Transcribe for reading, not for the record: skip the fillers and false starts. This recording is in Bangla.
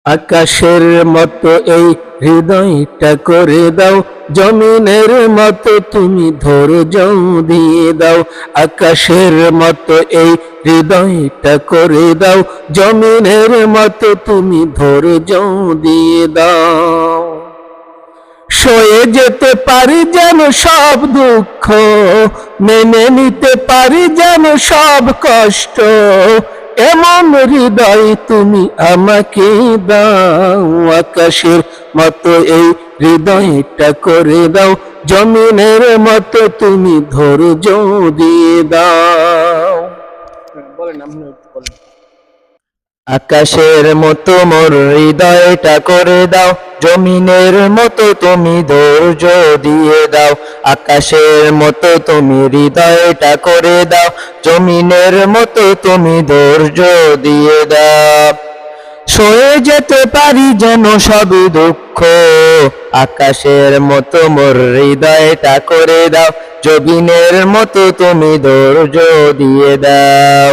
আকাশের মতো এই হৃদয়টা করে দাও, জমিনের মতো তুমি ধৈর্য দিয়ে দাও। আকাশের মতো এই হৃদয়টা করে দাও, জমিনের মতো তুমি ধৈর্য দিয়ে দাও। সয়ে যেতে পারি যেন সব দুঃখ, মেনে নিতে পারি যেন সব কষ্ট, এমন হৃদয় তুমি আমাকে দাও। আকাশের মতো এই হৃদয়টা করে দাও, জমিনের মতো তুমি ধৈর্য দিয়ে দাও। বলেন, আপনি বলেন। আকাশের মতো মোর হৃদয়টা করে দাও, জমিনের মতো তুমি ধৈর্য দিয়ে দাও। আকাশের মতো তুমি হৃদয়টা করে দাও, জমিনের মতো তুমি ধৈর্য দিয়ে দাও। সয়ে যেতে পারি যেন সবই দুঃখ, আকাশের মতো মোর হৃদয়টা করে দাও, জমিনের মতো তুমি ধৈর্য দিয়ে দাও।